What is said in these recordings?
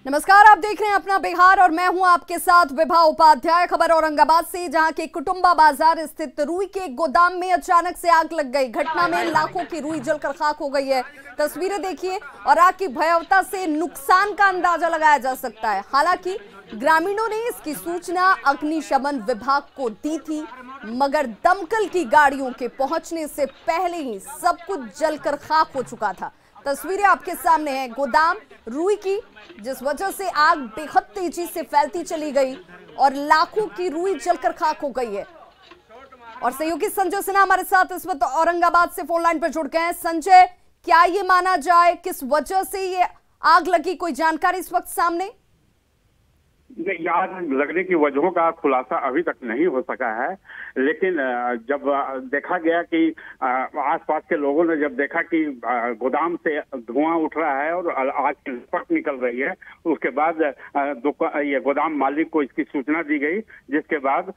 नमस्कार, आप देख रहे हैं अपना बिहार और मैं हूं आपके साथ विभा उपाध्याय। खबर औरंगाबाद से, जहां के कुटुंबा बाजार स्थित रुई के गोदाम में अचानक से आग लग गई। घटना में लाखों की रुई जलकर खाक हो गई है। तस्वीरें देखिए और आग की भयावहता से नुकसान का अंदाजा लगाया जा सकता है। हालांकि ग्रामीणों ने इसकी सूचना अग्निशमन विभाग को दी थी, मगर दमकल की गाड़ियों के पहुंचने से पहले ही सब कुछ जलकर खाक हो चुका था। तस्वीरें आपके सामने हैं गोदाम रुई की, जिस वजह से आग बेहद तेजी से फैलती चली गई और लाखों की रुई जलकर खाक हो गई है। और सहयोगी संजय सिन्हा हमारे साथ इस वक्त औरंगाबाद से फोन लाइन पर जुड़ गए हैं। संजय, क्या ये माना जाए किस वजह से ये आग लगी, कोई जानकारी इस वक्त सामने? आग लगने की वजहों का खुलासा अभी तक नहीं हो सका है, लेकिन जब देखा गया कि आसपास के लोगों ने जब देखा कि गोदाम से धुआं उठ रहा है और आग की लपट निकल रही है, उसके बाद ये गोदाम मालिक को इसकी सूचना दी गई, जिसके बाद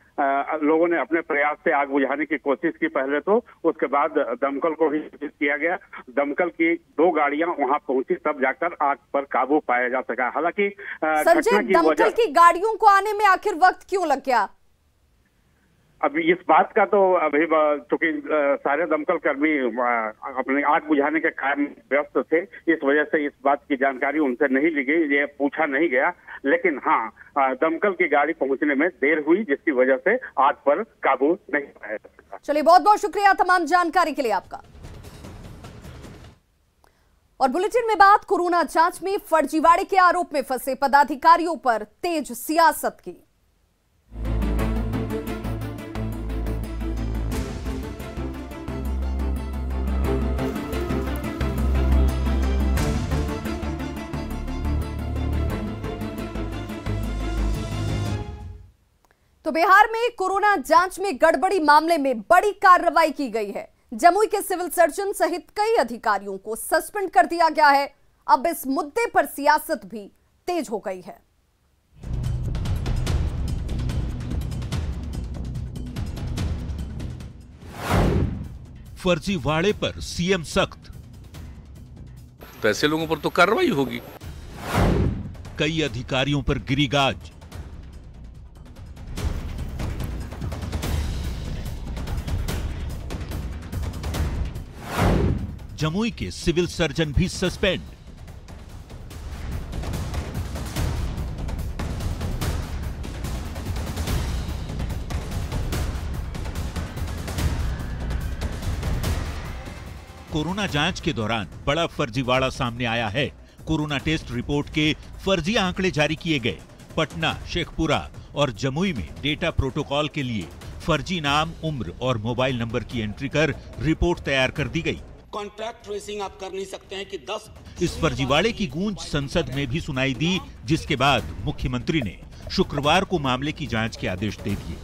लोगों ने अपने प्रयास से आग बुझाने की कोशिश की पहले तो, उसके बाद दमकल को भी सूचित किया गया। दमकल की 2 गाड़ियां वहां पहुंची, तब जाकर आग पर काबू पाया जा सका। हालांकि घटना की वजह गाड़ियों को आने में आखिर वक्त क्यों लग गया? अभी इस बात का तो अभी चूंकि सारे दमकल कर्मी अपने आग बुझाने के काम में व्यस्त थे, इस वजह से इस बात की जानकारी उनसे नहीं ली गई, ये पूछा नहीं गया। लेकिन हाँ, दमकल की गाड़ी पहुंचने में देर हुई, जिसकी वजह से आग पर काबू नहीं पाया जा सका। चलिए, बहुत बहुत शुक्रिया तमाम जानकारी के लिए आपका। और बुलेटिन में बात कोरोना जांच में फर्जीवाड़े के आरोप में फंसे पदाधिकारियों पर तेज सियासत की। तो बिहार में कोरोना जांच में गड़बड़ी मामले में बड़ी कार्रवाई की गई है। जमुई के सिविल सर्जन सहित कई अधिकारियों को सस्पेंड कर दिया गया है। अब इस मुद्दे पर सियासत भी तेज हो गई है। फर्जीवाड़े पर सीएम सख्त, तो ऐसे लोगों पर तो कार्रवाई होगी। कई अधिकारियों पर गिरी गाज। जमुई के सिविल सर्जन भी सस्पेंड। कोरोना जांच के दौरान बड़ा फर्जीवाड़ा सामने आया है। कोरोना टेस्ट रिपोर्ट के फर्जी आंकड़े जारी किए गए। पटना, शेखपुरा और जमुई में डेटा प्रोटोकॉल के लिए फर्जी नाम, उम्र और मोबाइल नंबर की एंट्री कर रिपोर्ट तैयार कर दी गई। कॉन्ट्रैक्ट ट्रेसिंग आप कर नहीं सकते हैं कि 10। इस फर्जीवाड़े की गूंज संसद में भी सुनाई दी, जिसके बाद मुख्यमंत्री ने शुक्रवार को मामले की जांच के आदेश दे दिए।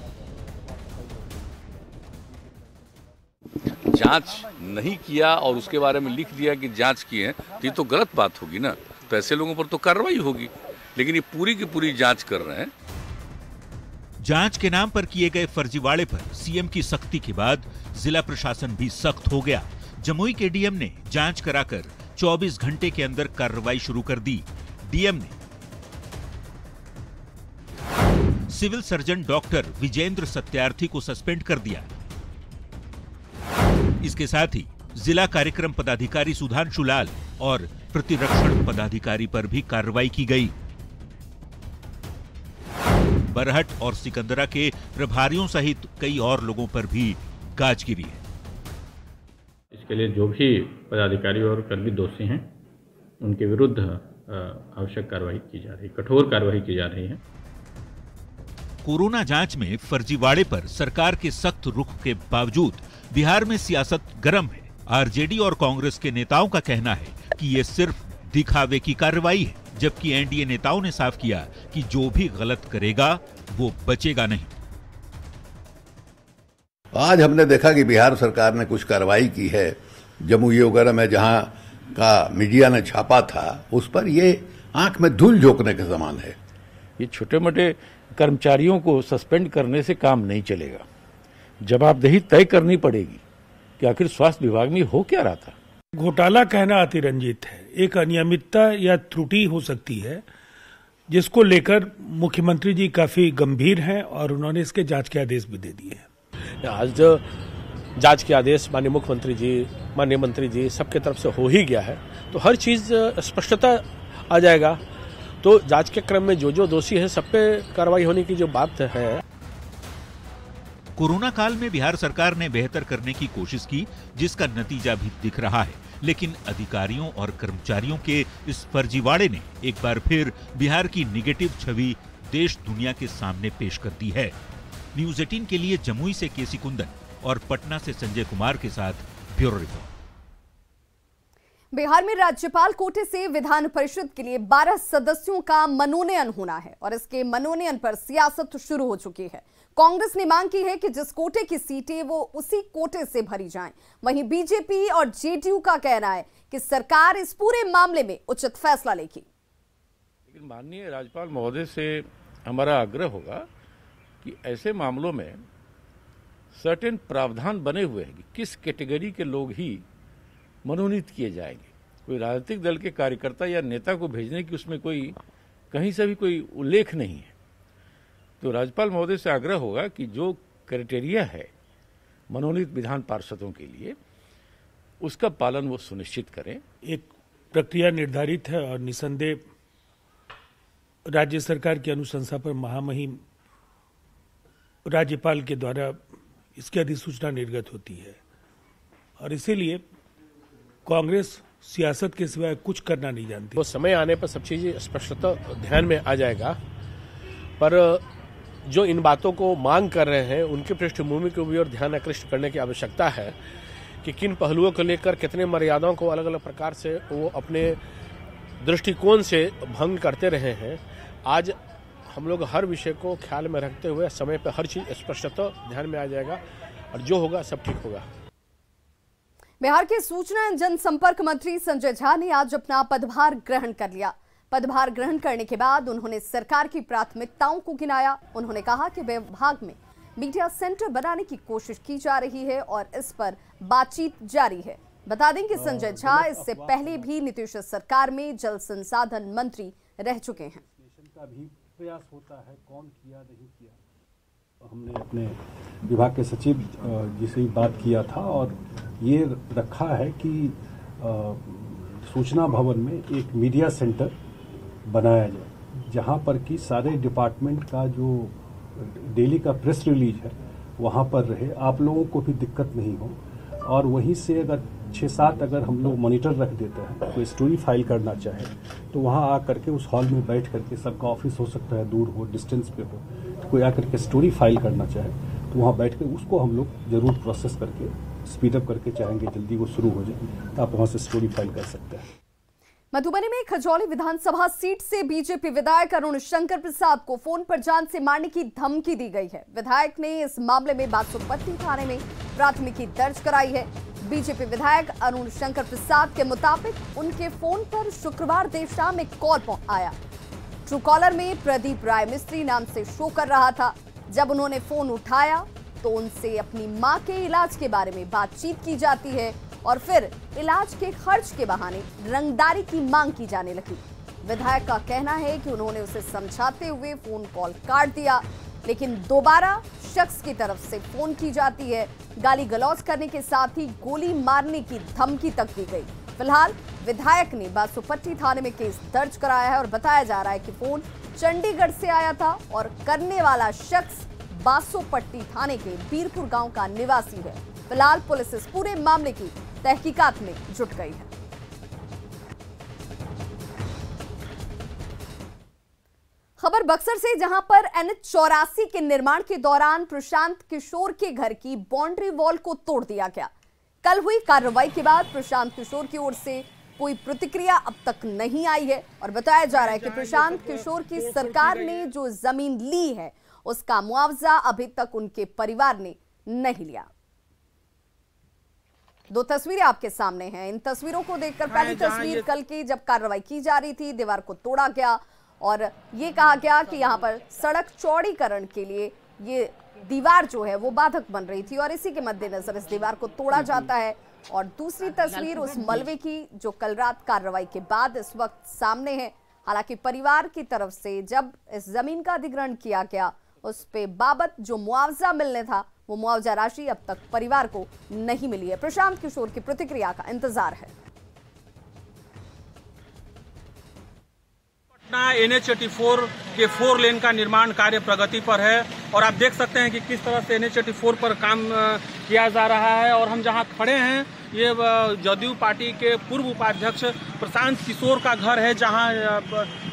जांच नहीं किया और उसके बारे में लिख दिया कि जांच की है, तो ये तो गलत बात होगी ना। तो ऐसे लोगों पर तो कार्रवाई होगी, लेकिन ये पूरी की पूरी जांच कर रहे हैं। जांच के नाम पर किए गए फर्जीवाड़े पर सीएम की सख्ती के बाद जिला प्रशासन भी सख्त हो गया। जमुई के डीएम ने जांच कराकर 24 घंटे के अंदर कार्रवाई शुरू कर दी। डीएम ने civil surgeon doctor Vijendra Satyarthi को सस्पेंड कर दिया। इसके साथ ही जिला कार्यक्रम पदाधिकारी सुधांशु लाल और प्रतिरक्षण पदाधिकारी पर भी कार्रवाई की गई। बरहट और सिकंदरा के प्रभारियों सहित कई और लोगों पर भी गाज गिरी है। इसके लिए जो भी पदाधिकारी और कर्मी दोषी हैं, उनके विरुद्ध आवश्यक कार्रवाई की जा रही है, कठोर कार्रवाई की जा रही है। कोरोना जांच में फर्जीवाड़े पर सरकार के सख्त रुख के बावजूद बिहार में सियासत गर्म है। आरजेडी और कांग्रेस के नेताओं का कहना है कि ये सिर्फ दिखावे की कार्रवाई है, जबकि एनडीए नेताओं ने साफ किया कि जो भी गलत करेगा वो बचेगा नहीं। आज हमने देखा कि बिहार सरकार ने कुछ कार्रवाई की है। जमुई वगैरह में जहां का मीडिया ने छापा था, उस पर ये आंख में धूल झोंकने के समान है। ये छोटे मोटे कर्मचारियों को सस्पेंड करने से काम नहीं चलेगा। जवाबदेही तय करनी पड़ेगी कि आखिर स्वास्थ्य विभाग में हो क्या रहा था। घोटाला कहना अतिरंजित है। एक अनियमितता या त्रुटि हो सकती है, जिसको लेकर मुख्यमंत्री जी काफी गंभीर हैं और उन्होंने इसके जांच के आदेश भी दे दिए हैं। आज जांच के आदेश माननीय मुख्यमंत्री जी, माननीय मंत्री जी सबके तरफ से हो ही गया है, तो हर चीज स्पष्टता आ जाएगा। तो जांच के क्रम में जो दोषी है सब पे कार्रवाई होने की जो बात है। कोरोना काल में बिहार सरकार ने बेहतर करने की कोशिश की, जिसका नतीजा भी दिख रहा है, लेकिन अधिकारियों और कर्मचारियों के इस फर्जीवाड़े ने एक बार फिर बिहार की निगेटिव छवि देश दुनिया के सामने पेश कर दी है। न्यूज़ 18 के लिए जमुई से केसी कुंदन और पटना से संजय कुमार के साथ ब्यूरो रिपोर्ट। बिहार में राज्यपाल कोटे से विधान परिषद के लिए 12 सदस्यों का मनोनयन होना है और इसके मनोनयन पर सियासत शुरू हो चुकी है। कांग्रेस ने मांग की है कि जिस कोटे की सीटें वो उसी कोटे से भरी जाएं। वहीं बीजेपी और जेडीयू का कहना है कि सरकार इस पूरे मामले में उचित फैसला लेगी। लेकिन माननीय राज्यपाल महोदय से हमारा आग्रह होगा कि ऐसे मामलों में सर्टेन प्रावधान बने हुए हैं कि किस कैटेगरी के लोग ही मनोनीत किए जाएंगे। कोई राजनीतिक दल के कार्यकर्ता या नेता को भेजने की उसमें कोई कहीं से भी कोई उल्लेख नहीं है। तो राज्यपाल महोदय से आग्रह होगा कि जो क्राइटेरिया है मनोनीत विधान पार्षदों के लिए, उसका पालन वो सुनिश्चित करें। एक प्रक्रिया निर्धारित है और निसंदेह राज्य सरकार की अनुशंसा पर महामहिम राज्यपाल के द्वारा इसकी अधिसूचना निर्गत होती है और इसीलिए कांग्रेस सियासत के सिवाय कुछ करना नहीं जानती। वो समय आने पर सब चीजें स्पष्टता ध्यान में आ जाएगा, पर जो इन बातों को मांग कर रहे हैं उनकी पृष्ठभूमि को भी और ध्यान आकृष्ट करने की आवश्यकता है कि किन पहलुओं को लेकर कितने मर्यादाओं को अलग अलग प्रकार से वो अपने दृष्टिकोण से भंग करते रहे हैं। आज हम लोग हर विषय को ख्याल में रखते हुए समय पर हर चीज स्पष्टता ध्यान में आ जाएगा और जो होगा सब ठीक होगा। बिहार के सूचना एवं जनसंपर्क मंत्री संजय झा ने आज अपना पदभार ग्रहण कर लिया। पदभार ग्रहण करने के बाद उन्होंने सरकार की प्राथमिकताओं को गिनाया। उन्होंने कहा कि विभाग में मीडिया सेंटर बनाने की कोशिश की जा रही है और इस पर बातचीत जारी है। बता दें कि संजय झा इससे पहले भी नीतीश सरकार में जल संसाधन मंत्री रह चुके हैं। का भी प्रयास होता है, कौन किया नहीं किया। हमने अपने विभाग के सचिव जी से बात किया था और ये रखा है कि सूचना भवन में एक मीडिया सेंटर बनाया जाए, जहां पर कि सारे डिपार्टमेंट का जो डेली का प्रेस रिलीज है वहां पर रहे, आप लोगों को भी दिक्कत नहीं हो। और वहीं से अगर 6-7 अगर हम लोग मॉनिटर रख देते हैं, कोई स्टोरी फाइल करना चाहे तो वहां आ करके उस हॉल में बैठ करके, सबका ऑफिस हो सकता है दूर हो, डिस्टेंस पे हो, तो कोई आकर के स्टोरी फाइल करना चाहे तो वहां बैठ कर उसको हम लोग जरूर प्रोसेस करके स्पीडअप करके चाहेंगे जल्दी वो शुरू हो जाए, तो आप वहां से स्टोरी फाइल कर सकते हैं। मधुबनी में खजौली विधानसभा सीट से बीजेपी विधायक अरुण शंकर प्रसाद को फोन पर जान से मारने की धमकी दी गई है। विधायक ने इस मामले में बासुपट्टी थाने में प्राथमिकी दर्ज कराई है। बीजेपी विधायक अरुण शंकर प्रसाद के मुताबिक उनके फोन पर शुक्रवार देर शाम एक कॉल आया। ट्रू कॉलर में प्रदीप राय मिस्त्री नाम से शो कर रहा था। जब उन्होंने फोन उठाया तो उनसे अपनी मां के इलाज के बारे में बातचीत की जाती है और फिर इलाज के खर्च के बहाने रंगदारी की मांग की जाने लगी। विधायक का कहना है कि उन्होंने उसे समझाते हुए फोन कॉल काट दिया, लेकिन दोबारा शख्स की तरफ से फोन की जाती है। गाली गलौज करने के साथ ही गोली मारने की धमकी तक दी गई। फिलहाल विधायक ने बासुपट्टी थाने में केस दर्ज कराया है और बताया जा रहा है कि फोन चंडीगढ़ से आया था और करने वाला शख्स बासुपट्टी थाने के बीरपुर गांव का निवासी है। फिलहाल पुलिस इस पूरे मामले की तहकीकात में जुट गई है। खबर बक्सर से, जहां पर NH-84 के निर्माण के दौरान प्रशांत किशोर के घर की बाउंड्री वॉल को तोड़ दिया गया। कल हुई कार्रवाई के बाद प्रशांत किशोर की ओर से कोई प्रतिक्रिया अब तक नहीं आई है और बताया जा रहा है कि प्रशांत किशोर की सरकार ने जो जमीन ली है उसका मुआवजा अभी तक उनके परिवार ने नहीं लिया। दो तस्वीरें आपके सामने हैं। इन तस्वीरों को देखकर, पहली तस्वीर कल की जब कार्रवाई की जा रही थी, दीवार को तोड़ा गया और ये कहा गया कि यहाँ पर सड़क चौड़ीकरण के लिए ये दीवार जो है वो बाधक बन रही थी और इसी के मद्देनजर इस दीवार को तोड़ा जाता है। और दूसरी तस्वीर उस मलबे की जो कल रात कार्रवाई के बाद इस वक्त सामने है। हालांकि परिवार की तरफ से जब इस जमीन का अधिग्रहण किया गया, उस पे बाबत जो मुआवजा मिलने था, वो मुआवजा राशि अब तक परिवार को नहीं मिली है। प्रशांत किशोर की प्रतिक्रिया का इंतजार है। NH84 के 4 लेन का निर्माण कार्य प्रगति पर है और आप देख सकते हैं कि किस तरह से NH84 पर काम किया जा रहा है। और हम जहां खड़े हैं, ये जदयू पार्टी के पूर्व उपाध्यक्ष प्रशांत किशोर का घर है, जहां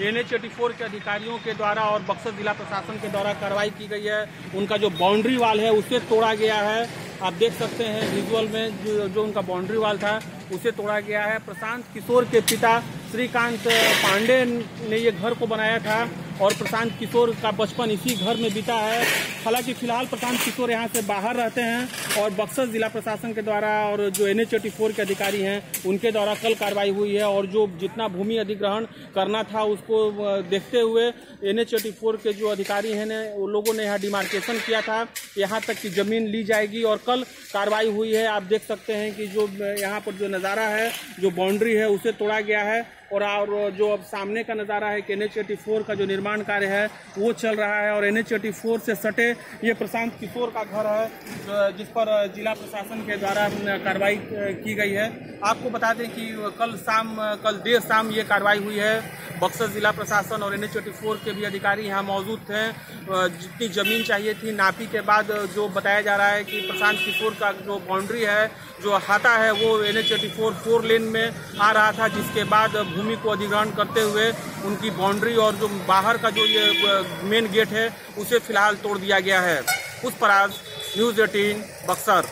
NH84 के अधिकारियों के द्वारा और बक्सर जिला प्रशासन के द्वारा कार्रवाई की गई है। उनका जो बाउंड्री वाल है उसे तोड़ा गया है। आप देख सकते हैं विजुअल में जो उनका बाउंड्री वाल था उसे तोड़ा गया है। प्रशांत किशोर के पिता श्रीकांत पांडे ने ये घर को बनाया था और प्रशांत किशोर का बचपन इसी घर में बीता है। हालांकि फिलहाल प्रशांत किशोर यहाँ से बाहर रहते हैं और बक्सर जिला प्रशासन के द्वारा और जो NH84 के अधिकारी हैं उनके द्वारा कल कार्रवाई हुई है और जो जितना भूमि अधिग्रहण करना था उसको देखते हुए NH84 के जो अधिकारी हैं उन लोगों ने यहाँ डिमार्केशन किया था, यहाँ तक की जमीन ली जाएगी और कल कार्रवाई हुई है। आप देख सकते हैं कि जो यहाँ पर जो नज़ारा है, जो बाउंड्री है उसे तोड़ा गया है और जो अब सामने का नज़ारा है कि NH84 का जो निर्माण कार्य है वो चल रहा है और NH84 से सटे ये प्रशांत किशोर का घर है जिस पर जिला प्रशासन के द्वारा कार्रवाई की गई है। आपको बता दें कि कल देर शाम ये कार्रवाई हुई है। बक्सर जिला प्रशासन और NH84 के भी अधिकारी यहाँ मौजूद थे। जितनी ज़मीन चाहिए थी नापी के बाद जो बताया जा रहा है कि प्रशांत किशोर का जो बाउंड्री है, जो अहाता है, वो NH84 4 लेन में आ रहा था, जिसके बाद भूमि को अधिग्रहण करते हुए उनकी बाउंड्री और जो बाहर का जो ये मेन गेट है उसे फिलहाल तोड़ दिया गया है। पुष्पराज, न्यूज़ 18 बक्सर।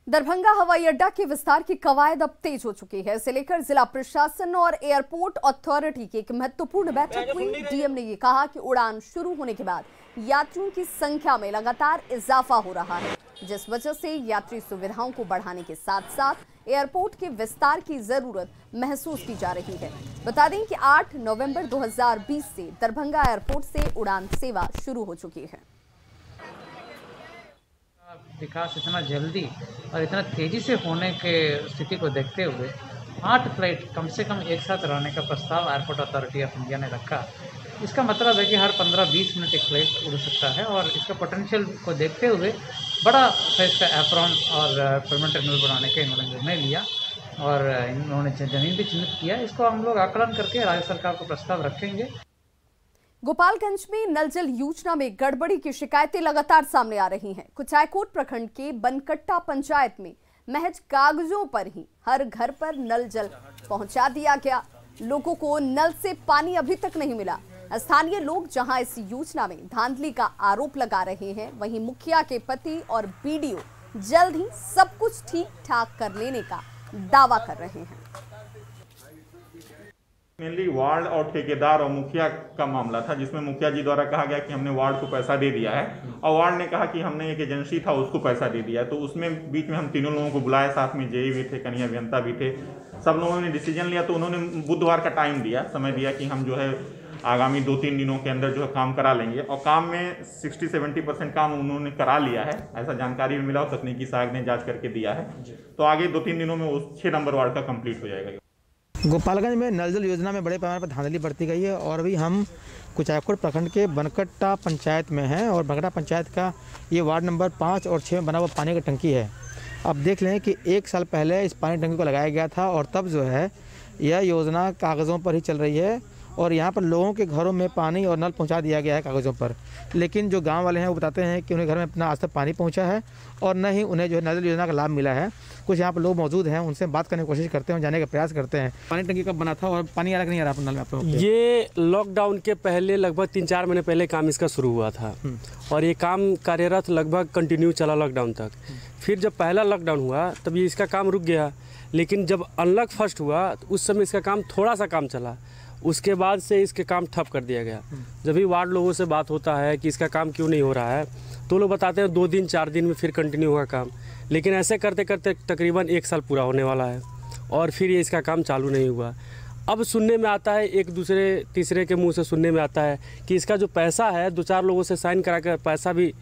दरभंगा हवाई अड्डा के विस्तार की कवायद अब तेज हो चुकी है। इसे लेकर जिला प्रशासन और एयरपोर्ट अथॉरिटी की एक महत्वपूर्ण बैठक हुई। डीएम ने ये कहा कि उड़ान शुरू होने के बाद यात्रियों की संख्या में लगातार इजाफा हो रहा है, जिस वजह से यात्री सुविधाओं को बढ़ाने के साथ साथ एयरपोर्ट के विस्तार की जरूरत महसूस की जा रही है। बता दें कि 8 नवंबर 2020 से दरभंगा एयरपोर्ट से उड़ान सेवा शुरू हो चुकी है। विकास इतना जल्दी और इतना तेजी से होने के स्थिति को देखते हुए 8 फ्लाइट कम से कम एक साथ रहने का प्रस्ताव एयरपोर्ट अथॉरिटी ऑफ इंडिया ने रखा। इसका मतलब है कि हर 15-20 मिनट एक फ्लाइट उड़ सकता है और इसका पोटेंशियल को देखते हुए बड़ा फेस का एप्रॉन और परमानेंट टर्मिनल बनाने का इन्होंने निर्णय लिया और इन्होंने जमीन भी चिन्हित किया। इसको हम लोग आकलन करके राज्य सरकार को प्रस्ताव रखेंगे। गोपालगंज में नल जल योजना में गड़बड़ी की शिकायतें लगातार सामने आ रही हैं। कुचायकोट प्रखंड के बनकट्टा पंचायत में महज कागजों पर ही हर घर पर नल जल पहुंचा दिया गया। लोगों को नल से पानी अभी तक नहीं मिला। स्थानीय लोग जहां इस योजना में धांधली का आरोप लगा रहे हैं, वहीं मुखिया के पति और बीडीओ जल्द ही सब कुछ ठीक ठाक कर लेने का दावा कर रहे हैं। मेनली वार्ड और ठेकेदार और मुखिया का मामला था, जिसमें मुखिया जी द्वारा कहा गया कि हमने वार्ड को पैसा दे दिया है और वार्ड ने कहा कि हमने एक एजेंसी था उसको पैसा दे दिया है। तो उसमें बीच में हम तीनों लोगों को बुलाए, साथ में जेई भी थे, कन्या अभियंता भी थे। सब लोगों ने डिसीजन लिया। तो उन्होंने बुधवार का टाइम दिया, समय दिया कि हम जो है आगामी 2-3 दिनों के अंदर जो है काम करा लेंगे और काम में 60-70% काम उन्होंने करा लिया है, ऐसा जानकारी भी मिला और तकनीकी सहायक ने जांच करके दिया है। तो आगे 2-3 दिनों में उस 6 नंबर वार्ड का कंप्लीट हो जाएगा। गोपालगंज में नल जल योजना में बड़े पैमाने पर धांधली बढ़ती गई है और अभी हम कुचायकोट प्रखंड के बनकट्टा पंचायत में हैं और बनकट्टा पंचायत का ये वार्ड नंबर 5 और 6 में बना हुआ पानी की टंकी है। अब देख लें कि 1 साल पहले इस पानी टंकी को लगाया गया था और तब जो है यह योजना कागज़ों पर ही चल रही है और यहाँ पर लोगों के घरों में पानी और नल पहुँचा दिया गया है कागज़ों पर। लेकिन जो गाँव वाले हैं वो बताते हैं कि उन्हें घर में अपना आज तक पानी पहुँचा है और न ही उन्हें जो है नल जल योजना का लाभ मिला है। कुछ यहाँ पर लोग मौजूद हैं, उनसे बात करने की कोशिश करते हैं, जाने का प्रयास करते हैं। पानी टंकी कब बना था और पानी आ रहा कि नहीं आ रहा नल में आप लोगों को? ये लॉकडाउन के पहले लगभग 3-4 महीने पहले काम इसका शुरू हुआ था और ये काम कार्यरत लगभग कंटिन्यू चला लॉकडाउन तक। फिर जब पहला लॉकडाउन हुआ तब ये इसका काम रुक गया, लेकिन जब अनलॉक फर्स्ट हुआ तो उस समय इसका काम थोड़ा सा काम चला, उसके बाद से इसके काम ठप कर दिया गया। जब भी वार्ड लोगों से बात होता है कि इसका काम क्यों नहीं हो रहा है तो लोग बताते हैं 2 दिन 4 दिन में फिर कंटिन्यू होगा काम, लेकिन ऐसे करते करते तकरीबन 1 साल पूरा होने वाला है और फिर ये इसका काम चालू नहीं हुआ। अब सुनने में आता है, एक दूसरे तीसरे के मुंह से सुनने में आता है कि इसका जो पैसा है 2-4 लोगों से साइन करा कर पैसा भी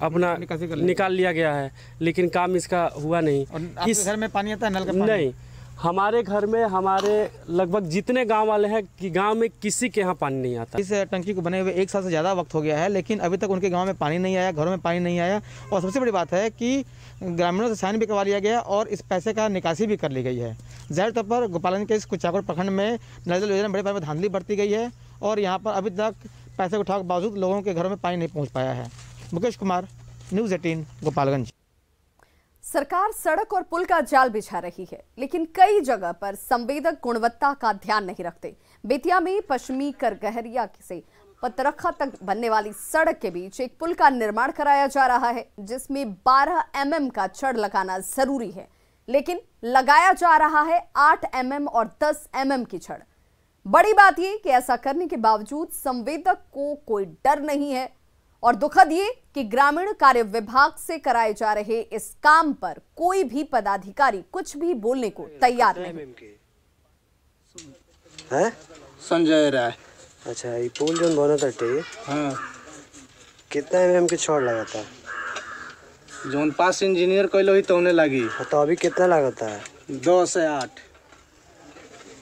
अपना निकाल लिया गया है, लेकिन काम इसका हुआ नहीं। और आपके घर में पानी आता है नल का पानी? नहीं, हमारे घर में हमारे लगभग जितने गांव वाले हैं कि गांव में किसी के यहाँ पानी नहीं आता। इस टंकी को बने हुए 1 साल से ज़्यादा वक्त हो गया है, लेकिन अभी तक उनके गांव में पानी नहीं आया, घरों में पानी नहीं आया। और सबसे बड़ी बात है कि ग्रामीणों से साइन भी करवा लिया गया और इस पैसे का निकासी भी कर ली गई है। जाहिर तौर पर गोपालगंज के इस कुचाकोट प्रखंड में नल जल योजना बड़े पैमाने पर धांधली बरती गई है और यहाँ पर अभी तक पैसे उठाने के बावजूद लोगों के घरों में पानी नहीं पहुँच पाया है। मुकेश कुमार, न्यूज़ 18 गोपालगंज। सरकार सड़क और पुल का जाल बिछा रही है, लेकिन कई जगह पर संवेदक गुणवत्ता का ध्यान नहीं रखते। बेतिया में पश्चिमी करगहरिया से पतरखा तक बनने वाली सड़क के बीच एक पुल का निर्माण कराया जा रहा है, जिसमें 12 mm का छड़ लगाना जरूरी है, लेकिन लगाया जा रहा है 8 mm और 10 mm की छड़। बड़ी बात यह कि ऐसा करने के बावजूद संवेदक को कोई डर नहीं है और दुखद ये कि ग्रामीण कार्य विभाग से कराए जा रहे इस काम पर कोई भी पदाधिकारी कुछ भी बोलने को तैयार नहीं है। संजय राय। अच्छा, ये पुल जो बना था हाँ, कितना mm की छड़ लगाता है? जोन पास इंजीनियर कोई लोही तो लगी। तो अभी कितना लगाता है? 2 से 8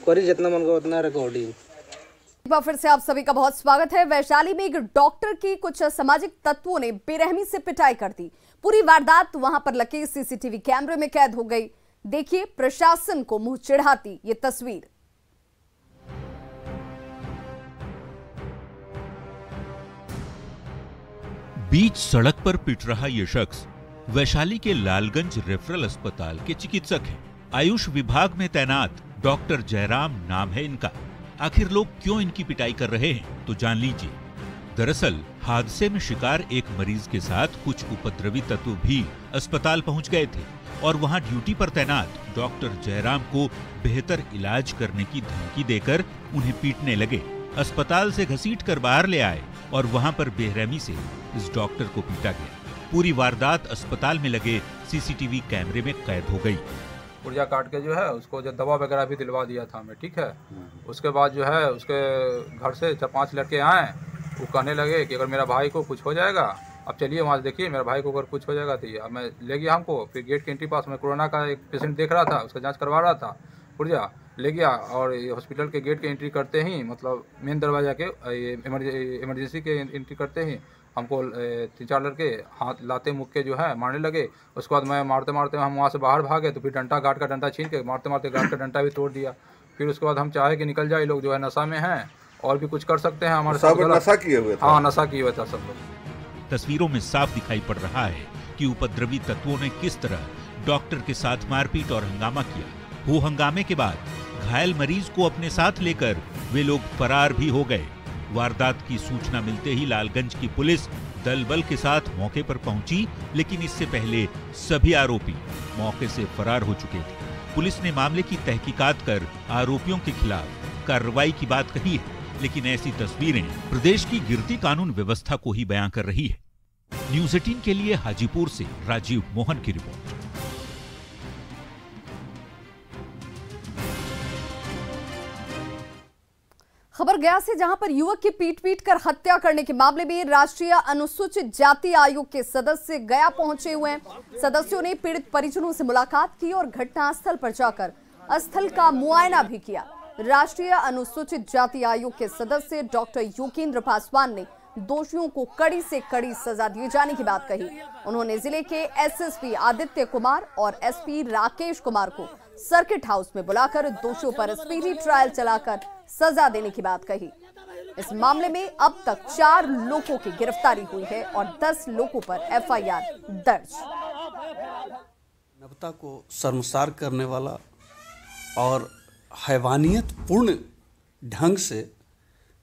करी जितना मन को उतना रिकॉर्डिंग। एक बार फिर से आप सभी का बहुत स्वागत है। वैशाली में एक डॉक्टर की कुछ असामाजिक तत्वों ने बेरहमी से पिटाई कर दी। पूरी वारदात वहां पर लगे सीसीटीवी कैमरे में कैद हो गई। देखिए प्रशासन को मुंह चिढ़ाती ये तस्वीर। बीच सड़क पर पिट रहा ये शख्स वैशाली के लालगंज रेफरल अस्पताल के चिकित्सक हैं। आयुष विभाग में तैनात डॉक्टर जयराम नाम है इनका। आखिर लोग क्यों इनकी पिटाई कर रहे हैं तो जान लीजिए। दरअसल हादसे में शिकार एक मरीज के साथ कुछ उपद्रवी तत्व भी अस्पताल पहुंच गए थे और वहां ड्यूटी पर तैनात डॉक्टर जयराम को बेहतर इलाज करने की धमकी देकर उन्हें पीटने लगे। अस्पताल से घसीट कर बाहर ले आए और वहां पर बेरहमी से इस डॉक्टर को पीटा गया। पूरी वारदात अस्पताल में लगे सीसीटीवी कैमरे में कैद हो गई। पुर्जा काट के जो है उसको जो दवा वगैरह भी दिलवा दिया था हमें, ठीक है। उसके बाद जो है उसके घर से 4-5 लड़के आए, वो कहने लगे कि अगर मेरा भाई को कुछ हो जाएगा, अब चलिए वहाँ से देखिए मेरे भाई को अगर कुछ हो जाएगा तो ये मैं ले गया हमको। फिर गेट के एंट्री पास में कोरोना का एक पेशेंट देख रहा था, उसका जाँच करवा रहा था, पुर्जा ले गया और हॉस्पिटल के गेट के एंट्री करते ही मतलब मेन दरवाजा के इमरजेंसी के एंट्री करते ही हमको 3-4 लड़के हाथ लाते मुक्के जो है मारने लगे। उसके बाद मैं मारते मारते हम वहाँ से बाहर भागे तो फिर डंडा गार्ड का डंडा छीन के मारते मारते गार्ड का डंडा भी तोड़ दिया। फिर उसके बाद हम चाहे कि निकल जाए, लोग जो है नशा में हैं और भी कुछ कर सकते हैं हमारे साथ। नशा किए हुए थे। हाँ, नशा किए हुए था सब लोग। तस्वीरों में साफ दिखाई पड़ रहा है कि उपद्रवी तत्वों ने किस तरह डॉक्टर के साथ मारपीट और हंगामा किया। वो हंगामे के बाद घायल मरीज को अपने साथ लेकर वे लोग फरार भी हो गए। वारदात की सूचना मिलते ही लालगंज की पुलिस दल बल के साथ मौके पर पहुंची, लेकिन इससे पहले सभी आरोपी मौके से फरार हो चुके थे। पुलिस ने मामले की तहकीकात कर आरोपियों के खिलाफ कार्रवाई की बात कही है, लेकिन ऐसी तस्वीरें प्रदेश की गिरती कानून व्यवस्था को ही बयां कर रही है। न्यूज़ 18 के लिए हाजीपुर से राजीव मोहन की रिपोर्ट। खबर गया से, जहां पर युवक की पीट कर हत्या करने के मामले में राष्ट्रीय अनुसूचित जाति आयोग के सदस्य गया पहुंचे हुए हैं। सदस्यों ने पीड़ित परिजनों से मुलाकात की और घटनास्थल पर जाकर स्थल का मुआयना भी किया। राष्ट्रीय अनुसूचित जाति आयोग के सदस्य डॉक्टर योगेंद्र पासवान ने दोषियों को कड़ी से कड़ी सजा दिए जाने की बात कही। उन्होंने जिले के एसएसपी आदित्य कुमार और एसपी राकेश कुमार को सर्किट हाउस में बुलाकर दोषियों पर स्पीडी ट्रायल चलाकर सजा देने की बात कही। इस मामले में अब तक 4 लोगों की गिरफ्तारी हुई है और 10 लोगों पर एफआईआर दर्ज। मानवता को शर्मसार करने वाला और हैवानियत पूर्ण ढंग से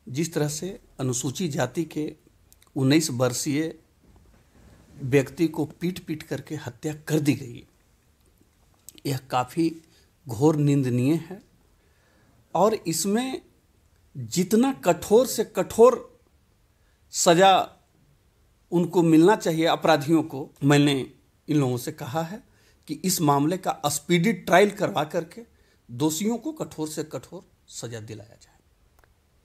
जिस तरह से अनुसूचित जाति के 19 वर्षीय व्यक्ति को पीट करके हत्या कर दी गई, यह काफ़ी घोर निंदनीय है। और इसमें जितना कठोर से कठोर सजा उनको मिलना चाहिए अपराधियों को, मैंने इन लोगों से कहा है कि इस मामले का स्पीडी ट्रायल करवा करके दोषियों को कठोर से कठोर सजा दिलाया जाए।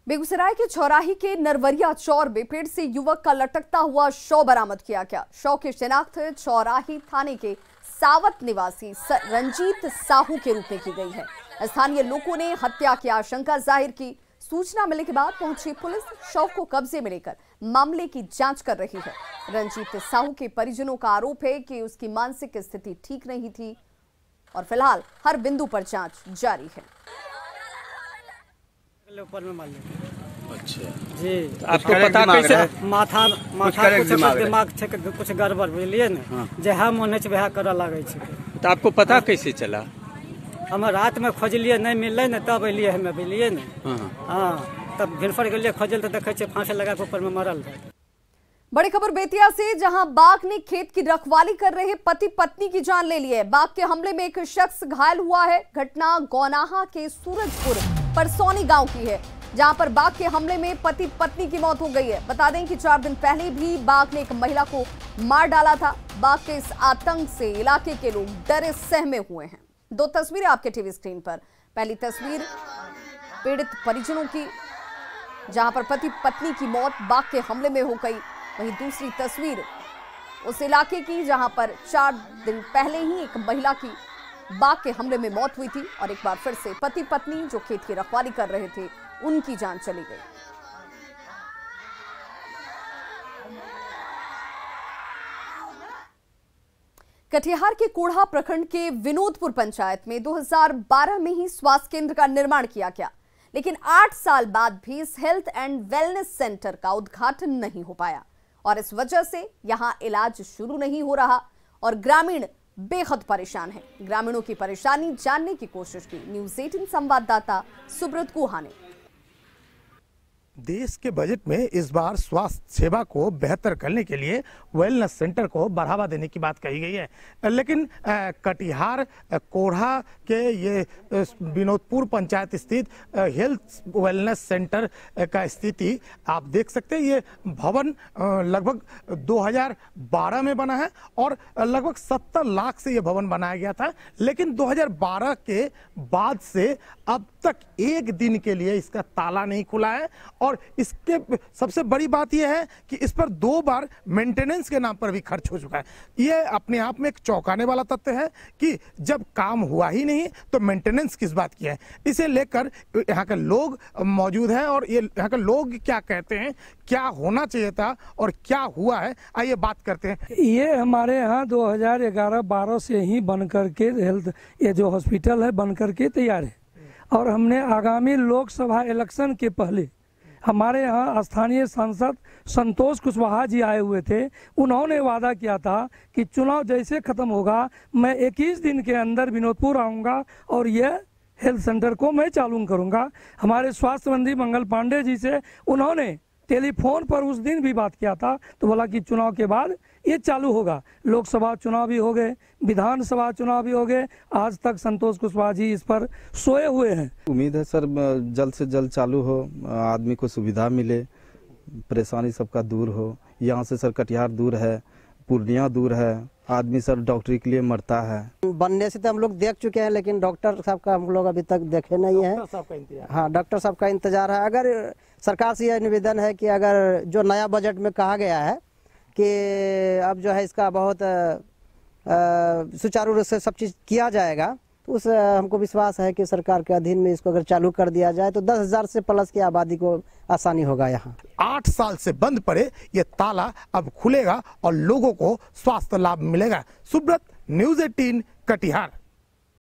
बेगूसराय के चौराही के नरवरिया चौर में पेड़ से युवक का लटकता हुआ शव बरामद किया गया। शव की शिनाख्त चौराही थाने के सावत निवासी रंजीत साहू के रूप में की गई है। स्थानीय लोगों ने हत्या की आशंका जाहिर की। सूचना मिलने के बाद पहुंची पुलिस शव को कब्जे में लेकर मामले की जांच कर रही है। रंजीत साहू के परिजनों का आरोप है कि उसकी मानसिक स्थिति ठीक नहीं थी और फिलहाल हर बिंदु पर जांच जारी है। ऊपर में मान अच्छा जी, आपको पता कैसे माथा दिमाग कुछ गड़बड़ बुझलिए ने, जहाँ मन वह करऽ लगे छै। तो आपको पता कैसे चला? हम रात में खोजलिए नहीं मिलले ने, तब अलिए हमें बुझलिए ने। हाँ, तब भिनफर गेलिए खोजल तो देखे छे फांसी लगा के ऊपर में मरल है। बड़ी खबर बेतिया से, जहां बाघ ने खेत की रखवाली कर रहे पति पत्नी की जान ले ली है। बाघ के हमले में एक शख्स घायल हुआ है। घटना गौनाहा के सूरजपुर परसौनी गांव की है, जहां पर बाघ के हमले में पति पत्नी की मौत हो गई है। बता दें कि 4 दिन पहले भी बाघ ने एक महिला को मार डाला था। बाघ के इस आतंक से इलाके के लोग डरे सहमे हुए हैं। 2 तस्वीरें आपके टीवी स्क्रीन पर। पहली तस्वीर पीड़ित परिजनों की, जहां पर पति पत्नी की मौत बाघ के हमले में हो गई। वहीं दूसरी तस्वीर उस इलाके की, जहां पर 4 दिन पहले ही एक महिला की बाघ के हमले में मौत हुई थी और एक बार फिर से पति पत्नी जो खेत की रखवाली कर रहे थे उनकी जान चली गई। कटिहार के कोढ़ा प्रखंड के विनोदपुर पंचायत में 2012 में ही स्वास्थ्य केंद्र का निर्माण किया गया, लेकिन 8 साल बाद भी इस हेल्थ एंड वेलनेस सेंटर का उद्घाटन नहीं हो पाया और इस वजह से यहां इलाज शुरू नहीं हो रहा और ग्रामीण बेहद परेशान हैं। ग्रामीणों की परेशानी जानने की कोशिश की न्यूज़ 18 संवाददाता सुब्रत गुहा ने। देश के बजट में इस बार स्वास्थ्य सेवा को बेहतर करने के लिए वेलनेस सेंटर को बढ़ावा देने की बात कही गई है, लेकिन कटिहार कोढ़ा के ये विनोदपुर पंचायत स्थित हेल्थ वेलनेस सेंटर का स्थिति आप देख सकते हैं। ये भवन लगभग 2012 में बना है और लगभग 70 लाख से ये भवन बनाया गया था, लेकिन 2012 के बाद से अब तक एक दिन के लिए इसका ताला नहीं खुला है और इसके सबसे बड़ी बात यह है कि इस पर 2 बार मेंटेनेंस के नाम पर भी खर्च हो चुका है। यह अपने आप में एक चौंकाने वाला तथ्य है कि जब काम हुआ ही नहीं तो मेंटेनेंस किस बात की है। इसे लेकर यहाँ के लोग मौजूद हैं और ये यहाँ के लोग क्या कहते हैं, क्या होना चाहिए था और क्या हुआ है, आइए बात करते हैं। ये हमारे यहाँ 2011-12 से ही बन करके हेल्थ ये जो हॉस्पिटल है बन करके तैयार है और हमने आगामी लोकसभा इलेक्शन के पहले हमारे यहाँ स्थानीय सांसद संतोष कुशवाहा जी आए हुए थे। उन्होंने वादा किया था कि चुनाव जैसे खत्म होगा मैं 21 दिन के अंदर विनोदपुर आऊँगा और यह हेल्थ सेंटर को मैं चालू करूँगा। हमारे स्वास्थ्य मंत्री मंगल पांडे जी से उन्होंने टेलीफोन पर उस दिन भी बात किया था, तो बोला कि चुनाव के बाद ये चालू होगा। लोकसभा चुनाव भी हो गए, विधानसभा चुनाव भी हो गए, आज तक संतोष कुशवाहा जी इस पर सोए हुए हैं। उम्मीद है सर जल्द से जल्द चालू हो, आदमी को सुविधा मिले, परेशानी सबका दूर हो। यहाँ से सर कटिहार दूर है, पूर्णिया दूर है, आदमी सर डॉक्टरी के लिए मरता है। बनने से तो हम लोग देख चुके हैं, लेकिन डॉक्टर साहब का हम लोग अभी तक देखे नहीं है। हाँ, डॉक्टर साहब का इंतजार है। अगर सरकार से यह निवेदन है कि अगर जो नया बजट में कहा गया है कि अब जो है इसका बहुत सुचारू रूप से सब चीज़ किया जाएगा, तो उस हमको विश्वास है कि सरकार के अधीन में इसको अगर चालू कर दिया जाए तो 10,000 से प्लस की आबादी को आसानी होगा। यहाँ 8 साल से बंद पड़े ये ताला अब खुलेगा और लोगों को स्वास्थ्य लाभ मिलेगा। सुब्रत, न्यूज़ 18 कटिहार।